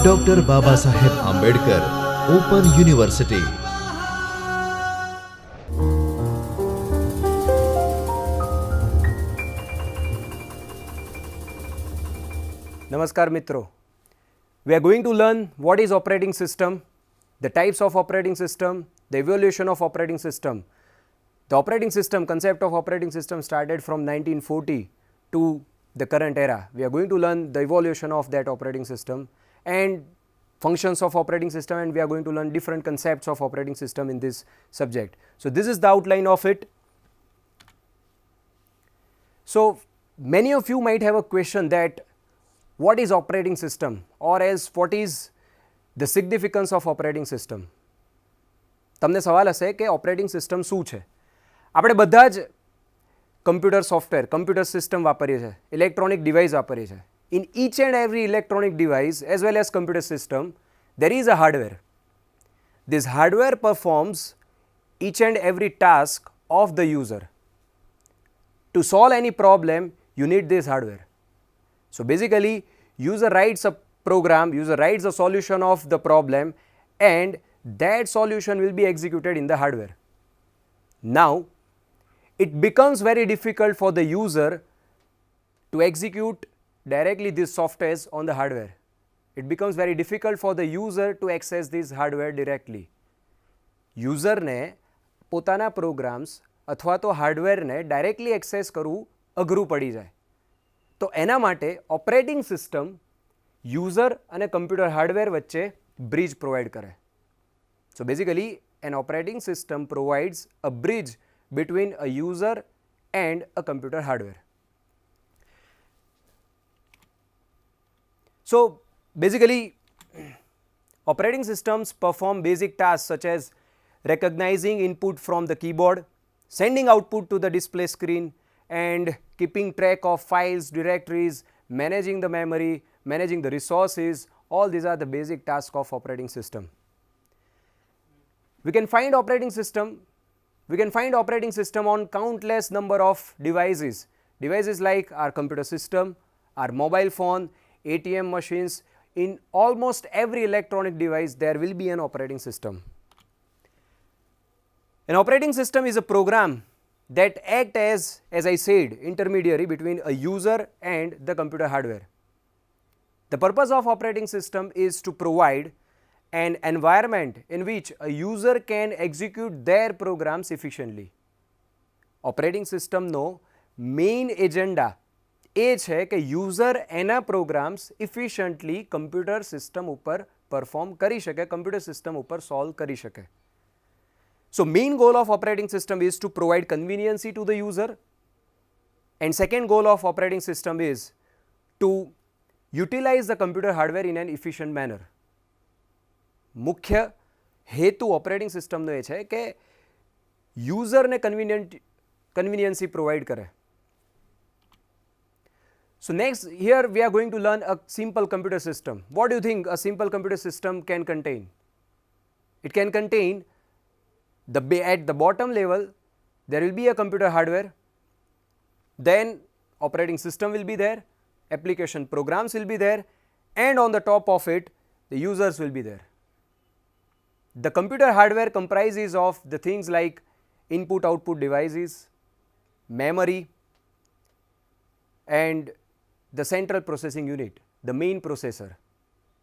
Doctor Baba Saheb Ambedkar open university. નમસ્કાર મિત્રો, we are going to learn what is operating system, the types of operating system, the evolution of operating system. The operating system, concept of operating system started from 1940 to the current era. We are going to learn the evolution of that operating system and functions of operating system, and we are going to learn different concepts of operating system in this subject. So this is the outline of it. So many of you might have a question that what is operating system, or else what is the significance of operating system. તમને સવાલ હશે કે operating system શું છે. આપણે બધા જ computer software, computer system વાપરીએ છીએ, ઇલેક્ટ્રોનિક ડિવાઇસ વાપરીએ છીએ. In each and every electronic device as well as computer system there is a hardware. This hardware performs each and every task of the user. To solve any problem you need this hardware. So basically user writes a program, user writes a solution of the problem, and that solution will be executed in the hardware. Now it becomes very difficult for the user to execute directly these softwares on the hardware. It becomes very difficult for the user to access this hardware directly. User ને પોતાના programs અથવા તો હાર્ડવેરને directly access કરવું અઘરું પડી જાય. તો એના માટે ઓપરેટિંગ સિસ્ટમ યુઝર અને કમ્પ્યુટર હાર્ડવેર વચ્ચે બ્રિજ પ્રોવાઈડ કરે. So basically an operating system provides a bridge between a user and a computer hardware. So basically operating systems perform basic tasks such as recognizing input from the keyboard, sending output to the display screen, and keeping track of files, directories, managing the memory, managing the resources. All these are the basic tasks of operating system. We can find operating system on countless number of devices. Devices like our computer system, our mobile phone, ATM machines. In almost every electronic device there will be an operating system. An operating system is a program that acts as I said, intermediary between a user and the computer hardware. The purpose of operating system is to provide an environment in which a user can execute their programs efficiently. Operating system no main agenda એ છે કે user એના programs ઇફિશિયન્ટલી computer system ઉપર perform કરી શકે, computer system ઉપર solve કરી શકે. સો main goal of operating system is to provide conveniency to the user, and second goal of operating system is to utilize the computer hardware in an efficient manner. મુખ્ય હેતુ operating સિસ્ટમનો એ છે કે યુઝરને કન્વિનિયન્સી provide કરે. So next, here we are going to learn a simple computer system. What do you think a simple computer system can contain? It can contain at the bottom level there will be a computer hardware, then operating system will be there, application programs will be there, and on the top of it the users will be there. The computer hardware comprises of the things like input output devices, memory, and the central processing unit, the main processor.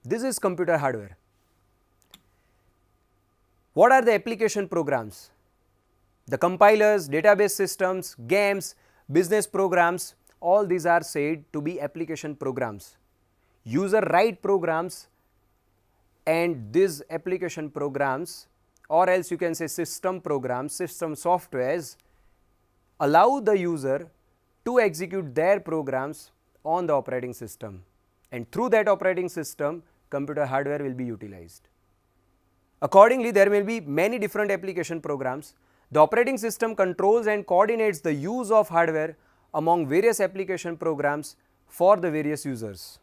This is computer hardware. What are the application programs? The compilers, database systems, games, business programs, all these are said to be application programs. User write programs, and these application programs, or else you can say system programs, system softwares, allow the user to execute their programs on the operating system, and through that operating system computer hardware will be utilized. Accordingly, there will be many different application programs. The operating system controls and coordinates the use of hardware among various application programs for the various users.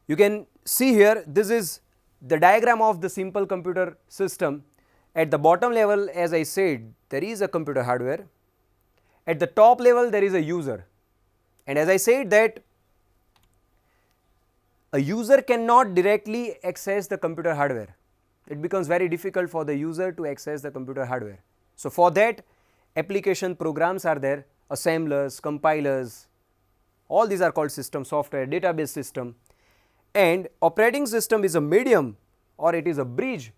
You can see here, this is the diagram of the simple computer system. At the bottom level, as I said, there is a computer hardware. At the top level there is a user, and as I said that a user cannot directly access the computer hardware. It becomes very difficult for the user to access the computer hardware. So for that, application programs are there, assemblers, compilers, all these are called system software, database system. And operating system is a medium or it is a bridge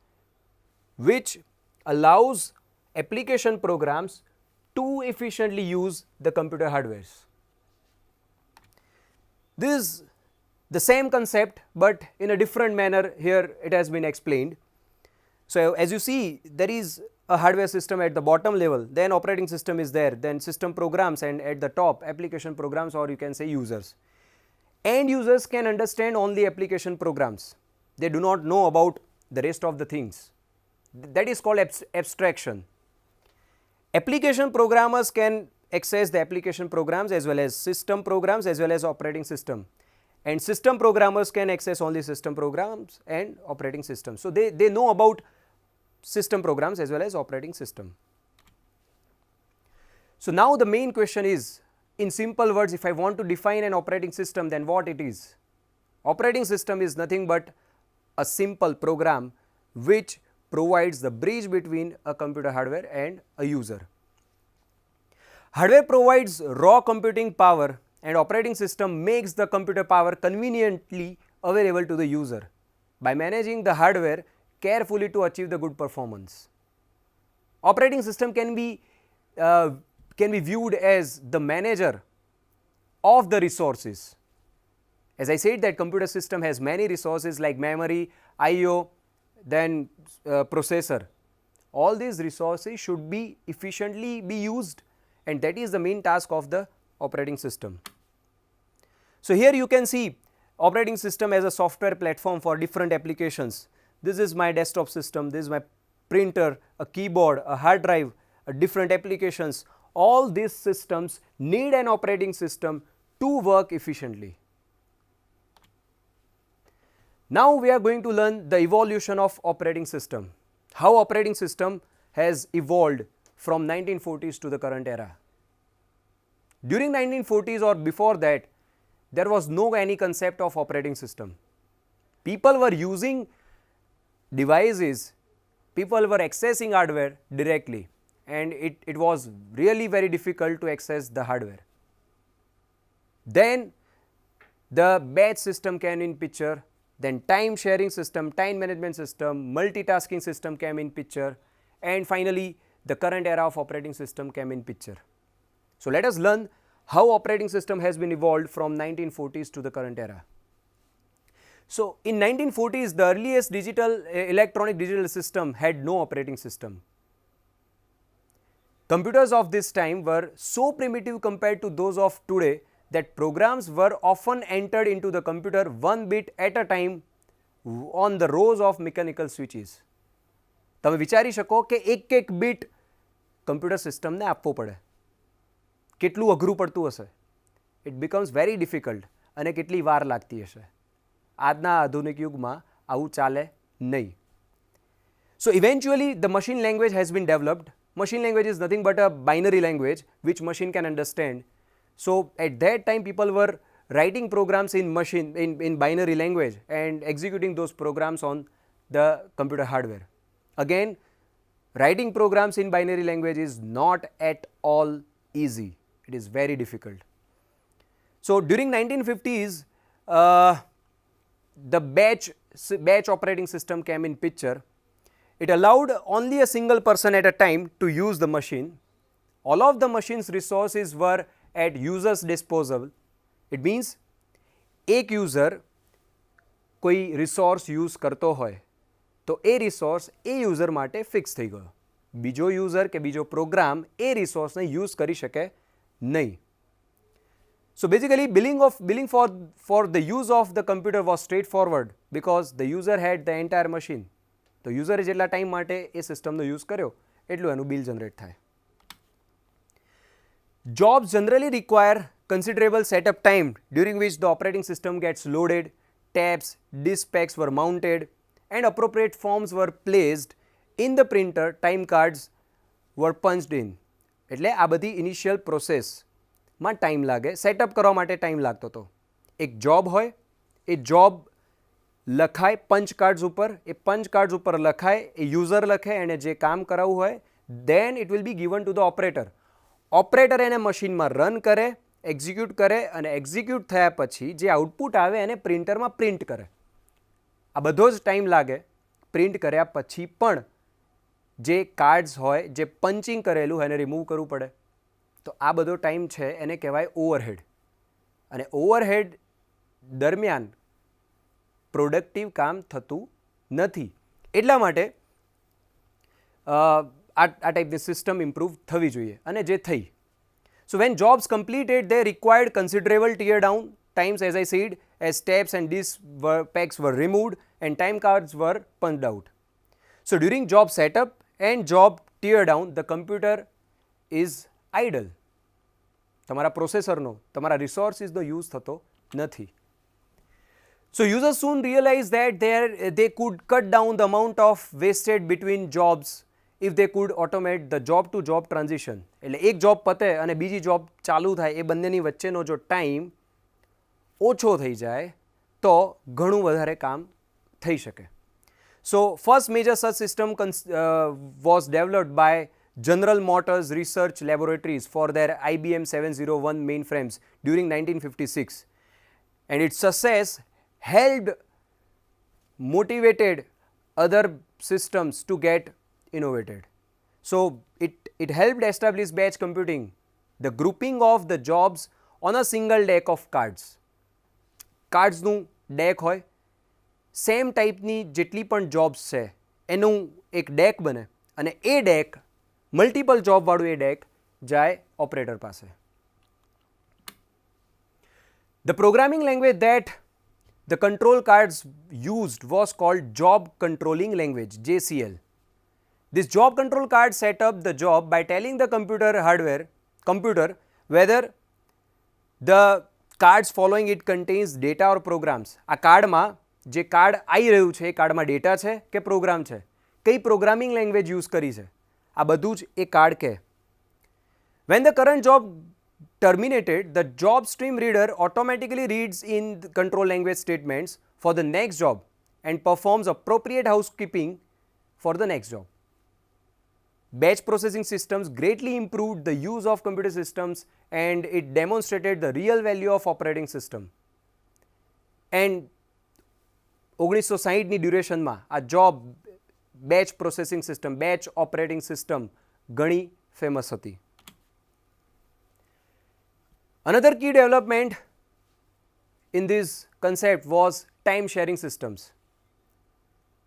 which allows application programs to efficiently use the computer hardwares. This is the same concept but in a different manner. Here it has been explained. So as you see, there is a hardware system at the bottom level, then operating system is there, then system programs, and at the top application programs, or you can say users. End users can understand only application programs. They do not know about the rest of the things. That is called abstraction. Application programmers can access the application programs as well as system programs as well as operating system. And system programmers can access only system programs and operating systems. So they know about system programs as well as operating system. So now the main question is, in simple words, if I want to define an operating system, then what it is? Operating system is nothing but a simple program which provides the bridge between a computer hardware and a user. Hardware provides raw computing power and operating system makes the computer power conveniently available to the user by managing the hardware carefully to achieve the good performance. Operating system can be viewed as the manager of the resources. As I said that computer system has many resources like memory, I/O, then processor. All these resources should be efficiently be used, and that is the main task of the operating system. So here you can see operating system as a software platform for different applications. This is my desktop system, this is my printer, a keyboard, a hard drive, different applications. All these systems need an operating system to work efficiently. Now we are going to learn the evolution of operating system. How operating system has evolved from 1940s to the current era. During 1940s or before that, there was no any concept of operating system. People were using devices, people were accessing hardware directly, and it was really very difficult to access the hardware. Then the batch system came in picture, then time sharing system, time management system, multitasking system came in picture, and finally the current era of operating system came in picture. So let us learn how operating system has been evolved from 1940s to the current era. So in 1940s, the earliest electronic digital system had no operating system. Computers of this time were so primitive compared to those of today that programs were often entered into the computer one bit at a time on the rows of mechanical switches. તમે વિચારી શકો કે એક bit computer સિસ્ટમને આપવો પડે, કેટલું અઘરું પડતું હશે. ઇટ બિકમ્સ વેરી ડિફિકલ્ટ અને કેટલી વાર લાગતી હશે. આજના આધુનિક યુગમાં આવું ચાલે નહીં. So eventually the machine language has been developed. Machine language is nothing but a binary language which machine can understand. So at that time people were writing programs in binary language and executing those programs on the computer hardware. Again, writing programs in binary language is not at all easy. It is very difficult. So during 1950s, the batch operating system came in picture. It allowed only a single person at a time to use the machine. All of the machine's resources were at user's disposal. It means એક user કોઈ resource use કરતો હોય તો એ resource એ user માટે fix થઈ ગયો. બીજો user કે બીજો program એ resource ને use કરી શકે નહીં. So basically billing for the use of the computer was straightforward because the user had the entire machine. તો યુઝરે જેટલા ટાઈમ માટે એ સિસ્ટમનો યુઝ કર્યો એટલું એનું બિલ જનરેટ થાય. Jobs generally require considerable setup time during which the operating system gets loaded, tabs, disk packs were mounted and appropriate forms were placed in the printer, time cards were punched in. એટલે આ બધી initial પ્રોસેસમાં time લાગે, setup કરવા માટે time લાગતો હતો. એક જોબ હોય એ જોબ લખાય પંચ કાર્ડ્સ ઉપર, એ પંચ કાર્ડ્સ ઉપર લખાય, એ યુઝર લખે, એને જે કામ કરાવવું હોય, then it will be given to the operator. Operator એને મશીનમાં રન કરે, એક્ઝિક્યુટ કરે, અને એક્ઝિક્યુટ થયા પછી જે આઉટપુટ આવે એને પ્રિન્ટરમાં પ્રિન્ટ કરે. આ બધો જ ટાઈમ લાગે. પ્રિન્ટ કર્યા પછી પણ જે કાર્ડ્સ હોય, જે પંચિંગ કરેલું એને રિમૂવ કરવું પડે. તો આ બધો ટાઈમ છે એને કહેવાય ઓવરહેડ. અને ઓવરહેડ દરમિયાન પ્રોડક્ટિવ કામ થતું નથી. એટલા માટે આ ટાઈપની સિસ્ટમ ઇમ્પ્રૂવ થવી જોઈએ, અને જે થઈ. So when jobs completed they required considerable tear down times, as I said, as steps and disk packs were removed and time cards were punched out. So during job setup and job tear down, the computer is idle. તમારા પ્રોસેસરનો, તમારા રિસોર્સિસનો use થતો નથી. So users soon realized that they could cut down the amount of wasted between jobs if they could automate the job to job transition. એટલે એક job પતે અને બીજી જોબ ચાલુ થાય, એ બંનેની વચ્ચેનો જો ટાઈમ ઓછો થઈ જાય તો ઘણું વધારે કામ થઈ શકે. So first major such system was developed by General Motors Research Laboratories for their IBM 701 mainframes during 1956, and its success helped motivated other systems to get innovated. So it helped establish batch computing, the grouping of the jobs on a single deck of cards. કાર્ડ્સનું deck હોય, same ટાઈપની જેટલી પણ jobs છે એનું એક deck બને, અને એ ડેક મલ્ટિપલ જોબવાળું એ ડેક જાય ઓપરેટર પાસે. The programming language that the control cards used was called Job Controlling Language, JCL. This job control card set up the job by telling the computer whether the cards following it contains data or programs. આ કાર્ડમાં જે card આવી રહ્યું છે એ કાર્ડમાં data છે કે programme છે, કઈ પ્રોગ્રામિંગ લેંગ્વેજ યુઝ કરી છે, આ બધું જ એ કાર્ડ કહે. When the current job terminated, the job stream reader automatically reads in the control language statements for the next job and performs appropriate housekeeping for the next job. Batch processing systems greatly improved the use of computer systems, and it demonstrated the real value of operating system. And 1960ની ડ્યુરેશનમાં આ job batch processing system, batch operating system ઘણી famous હતી. Another key development in this concept was time sharing systems.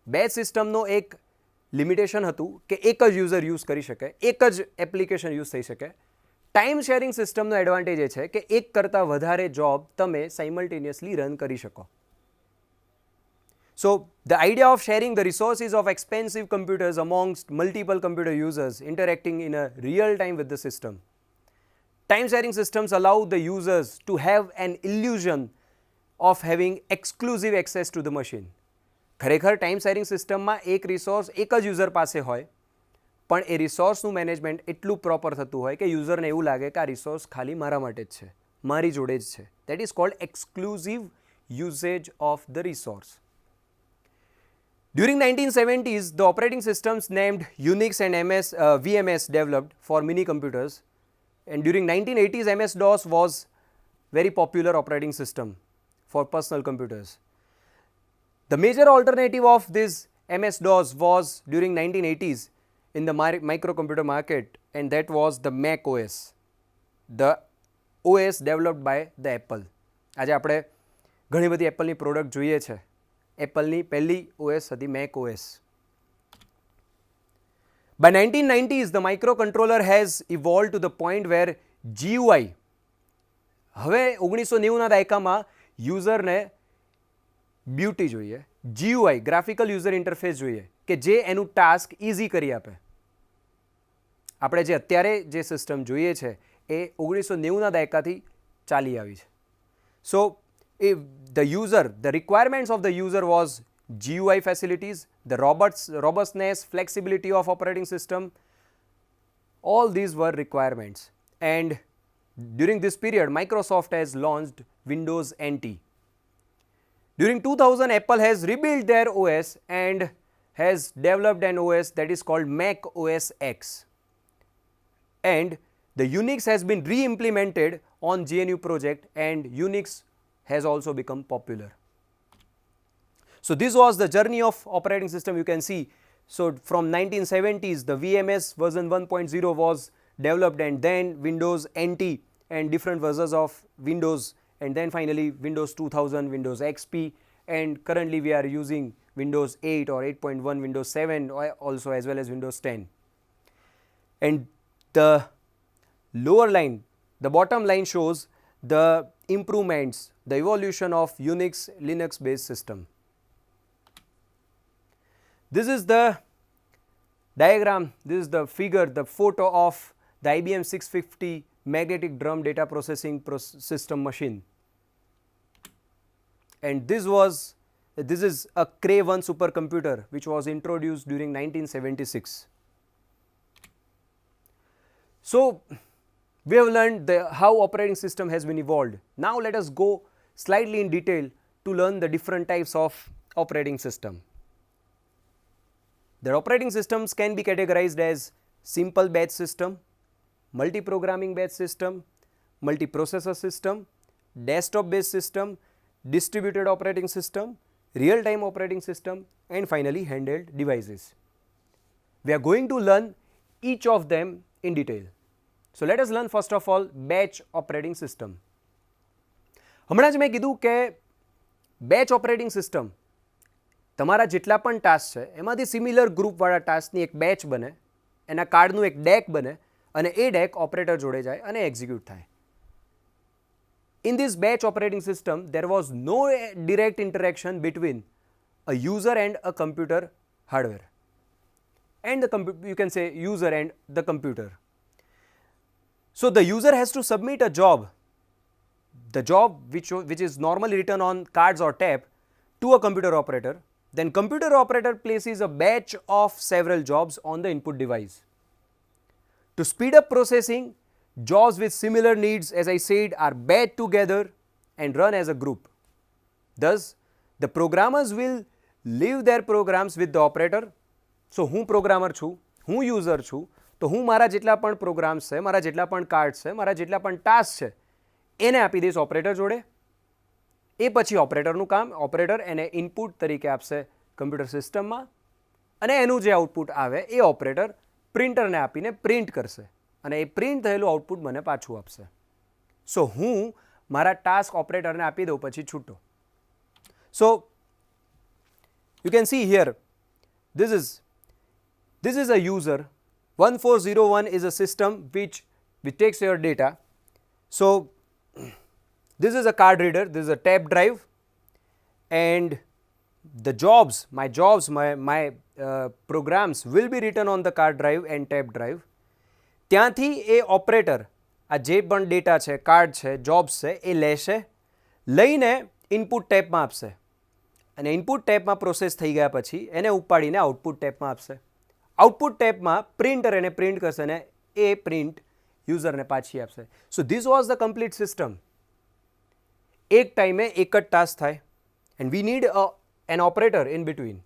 Batch સિસ્ટમનો એક limitation હતું કે એક જ user use કરી શકે, એક જ એપ્લિકેશન યુઝ થઈ શકે. ટાઈમ શેરિંગ સિસ્ટમનો એડવાન્ટેજ એ છે કે એક કરતાં વધારે જોબ તમે સાઇમલ્ટેનિયસલી રન કરી શકો. So the idea of sharing the resources of expensive computers amongst multiple computer users interacting in a real time with the system. Time sharing systems allow the users to have an illusion of having exclusive access to the machine. ખરેખર time sharing સિસ્ટમમાં એક resource એક જ user પાસે હોય, પણ એ રિસોર્સનું management એટલું proper થતું હોય કે યુઝરને એવું લાગે કે આ રિસોર્સ ખાલી મારા માટે જ છે, મારી જોડે જ છે. That is called exclusive usage of the resource. During 1970s, the operating systems named Unix and VMS developed for mini computers, and during 1980s, MS-DOS was very popular operating system for personal computers. The major alternative of this MS-DOS was during 1980s in the microcomputer market, and that was the Mac OS, the OS developed by the Apple. આજે આપણે ઘણી બધી એપલની product જોઈએ છે. એપલની પહેલી OS હતી make OS. By 1990s, the microcontroller has evolved to the point where GUI, હવે 1990ના દાયકામાં યુઝરને બ્યુટી જોઈએ, GUI ગ્રાફિકલ યુઝર ઇન્ટરફેસ જોઈએ કે જે એનું ટાસ્ક ઇઝી કરી આપે. આપણે જે અત્યારે જે સિસ્ટમ જોઈએ છે એ 1990ના દાયકાથી ચાલી આવી છે. સો the requirements of the user was GUI facilities, the robustness, flexibility of operating system, all these were requirements. And during this period, Microsoft has launched Windows NT. During 2000, Apple has rebuilt their OS and has developed an OS that is called Mac OS X. And the Unix has been re-implemented on GNU project, and Unix has also become popular. So this was the journey of operating system. You can see, so from 1970s the VMS version 1.0 was developed, and then Windows NT and different versions of Windows, and then finally Windows 2000, Windows XP, and currently we are using Windows 8 or 8.1, Windows 7 also, as well as Windows 10. And the lower line, the bottom line shows the improvements, the evolution of Unix Linux based system. This is the diagram, this is the figure, the photo of the IBM 650 magnetic drum data processing system machine. And this is a Cray 1 supercomputer which was introduced during 1976. So we have learned how operating system has been evolved. Now let us go slightly in detail to learn the different types of operating system. The operating systems can be categorized as simple batch system, multi-programming batch system, multi-processor system, desktop based system, distributed operating system, real-time operating system, and finally handheld devices. We are going to learn each of them in detail. So let us learn first of all batch operating system. હમણાં જ મેં કીધું કે batch operating system તમારા જેટલા પણ task છે એમાંથી સિમિલર ગ્રુપવાળા ટાસ્કની એક બેચ બને, એના કાર્ડનું એક ડેક બને અને એ ડેક ઓપરેટર જોડે જાય અને એક્ઝિક્યુટ થાય. In this batch operating system, there was no direct interaction between a user and a computer hardware, and you can say user and the computer. So the user has to submit a job, the job which is normally written on cards or tab, to a computer operator. Then computer operator places a batch of several jobs on the input device. To speed up processing, jobs with similar needs, as I said, are batched together and run as a group. Thus, the programmers will leave their programs with the operator. So, હું programmer છું, હું user છું, તો હું મારા જેટલા પણ programs છે, મારા જેટલા પણ cards છે, મારા જેટલા પણ tasks છે, એને આપી દઈશ operator જોડે. એ પછી ઓપરેટરનું કામ, ઓપરેટર એને ઇનપુટ તરીકે આપશે કમ્પ્યુટર સિસ્ટમમાં, અને એનું જે આઉટપુટ આવે એ ઓપરેટર પ્રિન્ટરને આપીને પ્રિન્ટ કરશે, અને એ પ્રિન્ટ થયેલું આઉટપુટ મને પાછું આપશે. સો હું મારા ટાસ્ક ઓપરેટરને આપી દઉં પછી છૂટો. So you can see here, this is a user. 1401 is a system which takes your data. So this is a card reader, this is a tape drive, and the jobs, my programs will be written on the card drive and tape drive. ત્યાંથી એ operator આ જે પણ data છે, card છે, jobs છે, એ લેશે, લઈને input ટેપમાં આપશે, અને ઇનપુટ ટેપમાં પ્રોસેસ થઈ ગયા પછી એને ઉપાડીને આઉટપુટ ટેપમાં આપશે. આઉટપુટ ટેપમાં પ્રિન્ટર એને પ્રિન્ટ કરશે અને એ પ્રિન્ટ યુઝરને પાછી આપશે. So this was the complete system. એક ટાઈમે એક જ ટાસ્ક થાય, and we need an operator in between.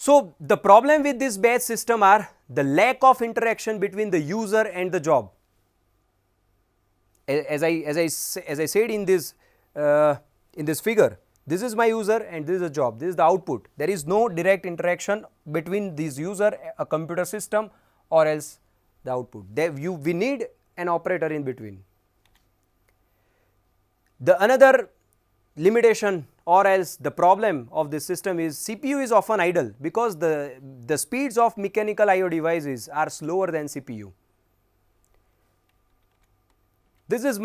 So the problem with this batch system are the lack of interaction between the user and the job. As I said in this figure, this is my user and this is a job. This is the output. There is no direct interaction between this user, a computer system, or else the output. We need an operator in between. The another limitation or else the problem of this system is CPU is often idle because the speeds of mechanical I/O devices are slower than CPU. This is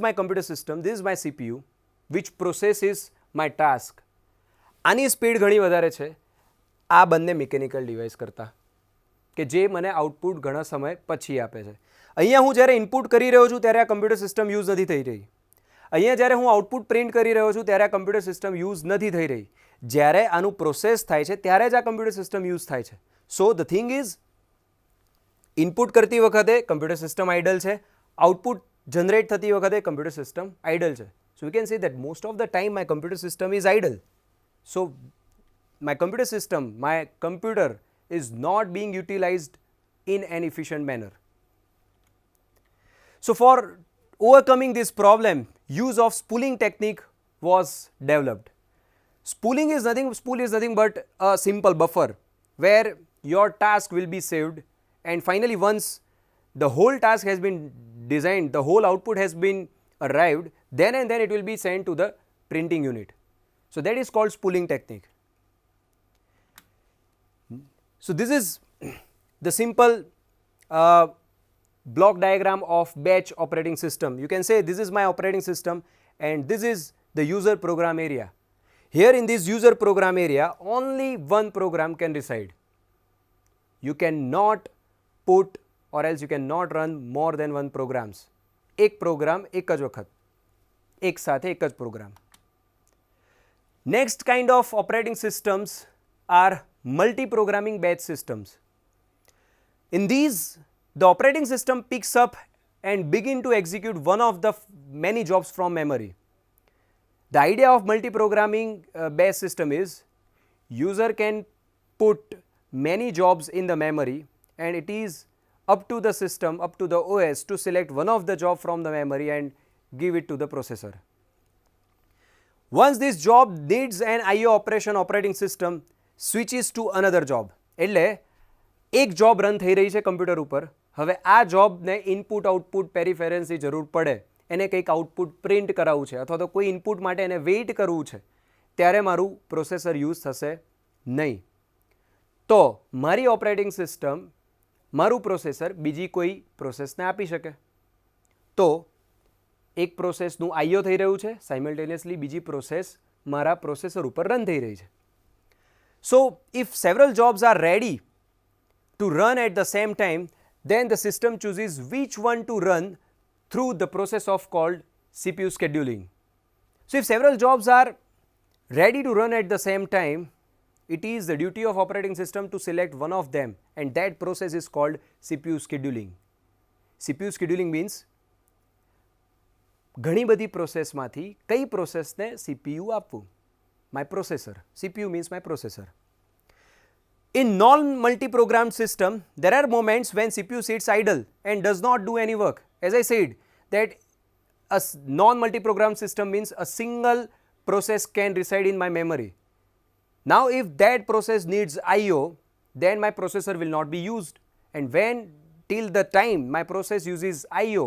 my computer system, this is my CPU which processes my task. આની speed ઘણી વધારે છે આ બંને mechanical device કરતાં, કે જે મને આઉટપુટ ઘણા સમય પછી આપે છે. અહીંયા હું જ્યારે ઇનપુટ કરી રહ્યો છું ત્યારે આ કમ્પ્યુટર સિસ્ટમ યુઝ નથી થઈ રહી. અહીંયા જ્યારે હું આઉટપુટ પ્રિન્ટ કરી રહ્યો છું ત્યારે આ કમ્પ્યુટર સિસ્ટમ યુઝ નથી થઈ રહી. જ્યારે આનું પ્રોસેસ થાય છે ત્યારે જ આ કમ્પ્યુટર સિસ્ટમ યુઝ થાય છે. So the thing is, input કરતી વખતે કમ્પ્યુટર સિસ્ટમ આઇડલ છે, આઉટપુટ જનરેટ થતી વખતે કમ્પ્યુટર સિસ્ટમ આઇડલ છે. So we can say that most of the time my computer system is idle. So my computer system, my computer is not being utilized in an efficient manner. So for overcoming this problem, use of spooling technique was developed. Spool is nothing but a simple buffer where your task will be saved, and finally once the whole task has been designed, the whole output has been arrived, then and then it will be sent to the printing unit. So that is called spooling technique. So this is the simple block diagram of batch operating system. You can say this is my operating system and this is the user program area. Here in this user program area, only one program can reside. You cannot put or else you cannot run more than one programs. एक program एक જ વખત, એક સાથે એક જ program. Next kind of operating systems are multi-programming batch systems. In these, the operating system picks up and begin to execute one of the many jobs from memory. The idea of multi-programming batch system is user can put many jobs in the memory and it is up to the system, up to the OS to select one of the job from the memory and give it to the processor. Once this job needs an IO operation, operating system switches to another job. એટલે એક job run થઈ રહી છે computer ઉપર, હવે આ જોબને input output પેરિફેરન્સની જરૂર પડે, એને કંઈક આઉટપુટ પ્રિન્ટ કરાવવું છે અથવા તો કોઈ ઇનપુટ માટે એને વેઇટ કરવું છે, ત્યારે મારું પ્રોસેસર યુઝ થશે નહીં. તો મારી ઓપરેટિંગ સિસ્ટમ મારું પ્રોસેસર બીજી કોઈ પ્રોસેસને આપી શકે. તો એક પ્રોસેસનું આઈઓ થઈ રહ્યું છે, સાયમલ્ટેનિયસલી બીજી પ્રોસેસ મારા પ્રોસેસર ઉપર રન થઈ રહી છે. So if several jobs are ready to run at the same time, then the system chooses which one to run through the process of called CPU scheduling. So if several jobs are ready to run at the same time, it is the duty of operating system to select one of them, and that process is called CPU scheduling. CPU scheduling means ઘણી બધી પ્રોસેસમાંથી કઈ પ્રોસેસને CPU આપવું. My processor. CPU means my processor. In non-multi-programmed system, there are moments when CPU sits idle and does not do any work. As I said, that a non-multi-programmed system means a single process can reside in my memory. Now, if that process needs IO, then my processor will not be used. And when till the time my process uses IO,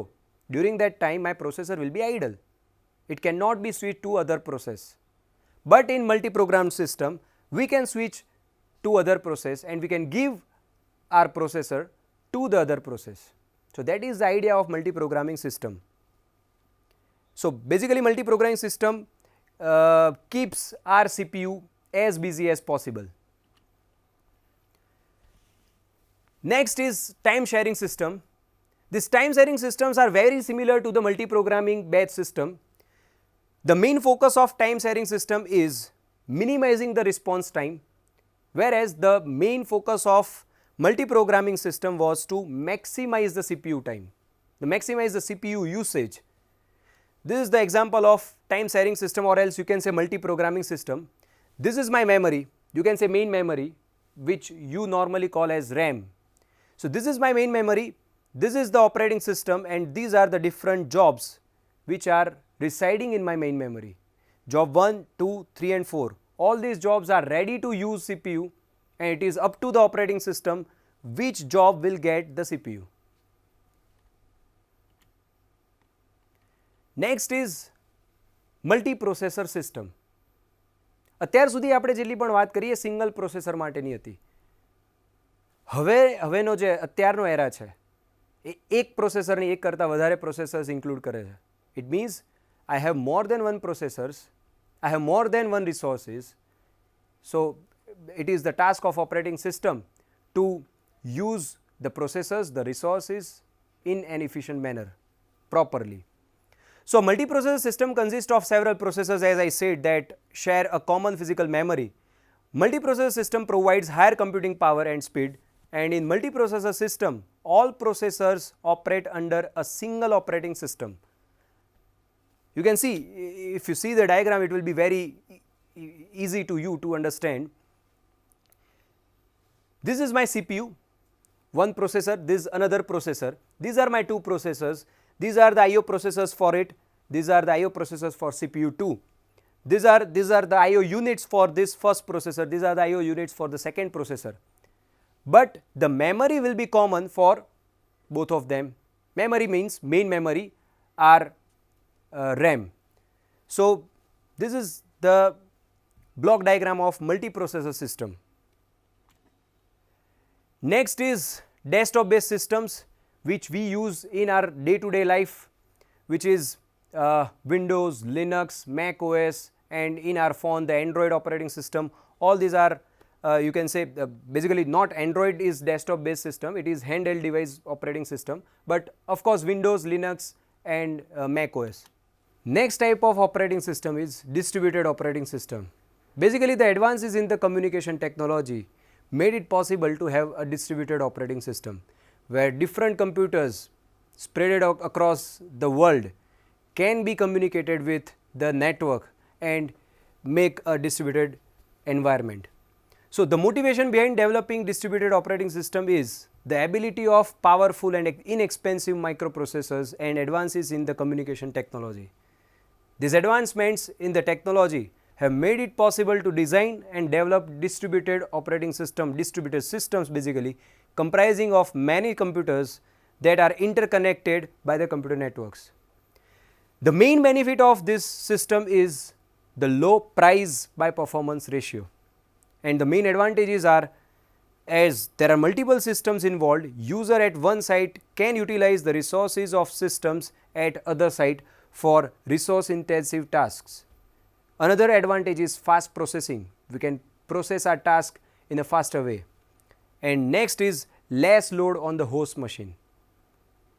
during that time my processor will be idle. It cannot be switched to other process. But in multi-programmed system, we can switch to other process and we can give our processor to the other process. So that is the idea of multi-programming system. So basically multi-programming system keeps our CPU as busy as possible. Next is time sharing system. These time sharing systems are very similar to the multi-programming batch system. The main focus of time sharing system is minimizing the response time, whereas the main focus of multi-programming system was to maximize the CPU time, to maximize the CPU usage. This is the example of time sharing system, or else you can say multi-programming system. This is my memory, you can say main memory, which you normally call as RAM. So this is my main memory, this is the operating system, and these are the different jobs which are residing in my main memory. Job 1, 2, 3 and 4. All these jobs are ready to use CPU and it is up to the operating system which job will get the CPU. Next is multi-processor system. અત્યાર સુધી આપણે જેટલી પણ વાત કરીએ single processor માટેની હતી. હવેનો જે અત્યારનો એરા છે એ એક પ્રોસેસરની એક કરતાં વધારે પ્રોસેસર્સ ઇન્ક્લુડ કરે છે. It means I have more than one processors, I have more than one resources. So it is the task of operating system to use the processors, the resources in an efficient manner, properly. So multiprocessor system consists of several processors, as I said, that share a common physical memory. Multiprocessor system provides higher computing power and speed And in multiprocessor system, all processors operate under a single operating system. You can see, if you see the diagram, it will be very easy to you to understand. This is my CPU, one processor, this is another processor. These are my two processors. These are the I/O processors for it. These are the I/O processors for CPU 2. These are the I/O units for this first processor. These are the I/O units for the second processor. But the memory will be common for both of them. Memory means main memory or RAM. So this is the block diagram of multiprocessor system. Next is desktop based systems which we use in our day-to-day life, which is Windows, Linux, Mac OS, and in our phone the Android operating system. All these are you can say basically not Android is desktop based system, it is handheld device operating system, but of course Windows, Linux and Mac OS. Next type of operating system is distributed operating system. Basically the advances in the communication technology made it possible to have a distributed operating system where different computers spread out across the world can be communicated with the network and make a distributed environment. So the motivation behind developing distributed operating system is the ability of powerful and inexpensive microprocessors and advances in the communication technology. These advancements in the technology have made it possible to design and develop distributed systems basically comprising of many computers that are interconnected by the computer networks. The main benefit of this system is the low price by performance ratio, and the main advantages are, as there are multiple systems involved, user at one site can utilize the resources of systems at other site for resource intensive tasks. Another advantage is fast processing. We can process our task in a faster way. And next is less load on the host machine,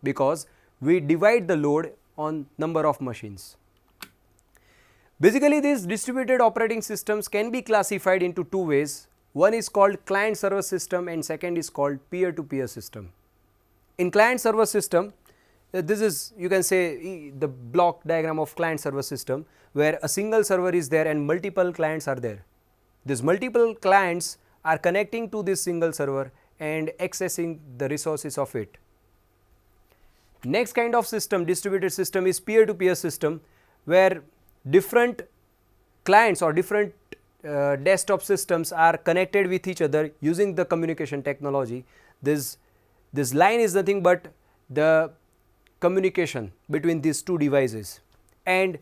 because we divide the load on number of machines. Basically these distributed operating systems can be classified into two ways. One is called client server system and second is called peer-to-peer system. In client server system, this is, you can say, the block diagram of client server system where a single server is there and multiple clients are there. These multiple clients are connecting to this single server and accessing the resources of it. Next kind of system, distributed system, is peer-to-peer system where different clients or different desktop systems are connected with each other using the communication technology. This line is nothing but the communication between these two devices, and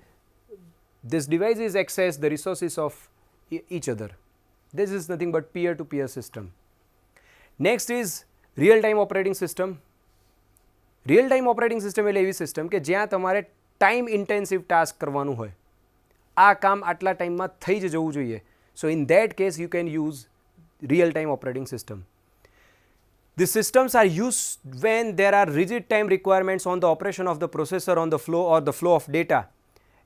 these devices access the resources of each other. This is nothing but peer-to-peer system. Next is real-time operating system. Real-time operating system એટલે એવી system કે જ્યાં તમારે time intensive task કરવાનું હોય, આ કામ આટલા ટાઈમમાં થઈ જ જવું જોઈએ. So in that case you can use real-time operating system. These systems are used when there are rigid time requirements on the operation of the processor on the flow or the flow of data,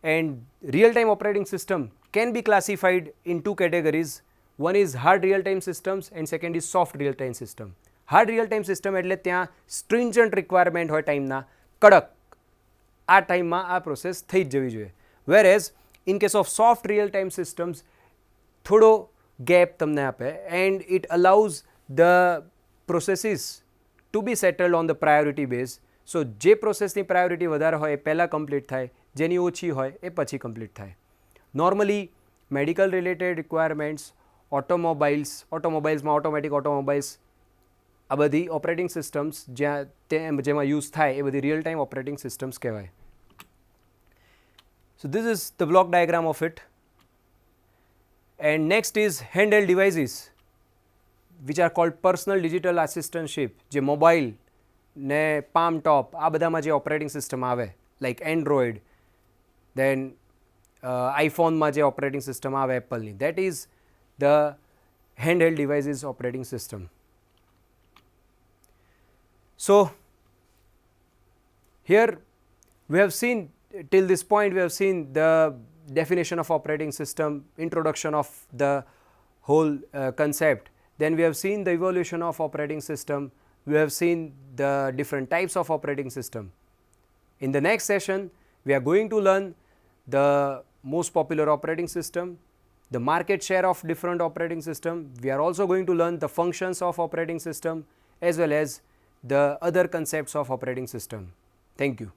and real-time operating system can be classified in two categories. One is hard real-time systems and second is soft real-time system. Hard real-time system એટલે ત્યાં stringent requirement હોય ટાઈમના, કડક, આ ટાઈમમાં આ process થઈ જ જવી જોઈએ. Whereas in case of soft real-time systems થોડો ગેપ તમને આપે and it allows the processes to be settled on the priority base. So જે પ્રોસેસની પ્રાયોરિટી વધારે હોય એ પહેલાં કમ્પ્લીટ થાય, જેની ઓછી હોય એ પછી કમ્પ્લીટ થાય. નોર્મલી મેડિકલ રિલેટેડ રિક્વાયરમેન્ટ્સ, ઓટોમોબાઈલ્સમાં ઓટોમેટિક ઓટોમોબાઈલ્સ, આ બધી ઓપરેટિંગ સિસ્ટમ્સ જેમાં યુઝ થાય એ બધી રિયલ ટાઈમ ઓપરેટિંગ સિસ્ટમ્સ કહેવાય. So this is the block diagram of it. And next is handheld devices which are called personal digital assistantship, જે mobile ને પામ ટોપ આ બધામાં જે ઓપરેટિંગ સિસ્ટમ આવે, લાઈક એન્ડ્રોઈડ, દેન આઈફોનમાં જે operating system આવે એપલની, that is the handheld devices operating system. So here we have seen, till this point we have seen the definition of operating system, introduction of the whole concept, Then we have seen the evolution of operating system. We have seen the different types of operating system. In the next session, we are going to learn the most popular operating system, the market share of different operating system. We are also going to learn the functions of operating system as well as the other concepts of operating system. Thank you.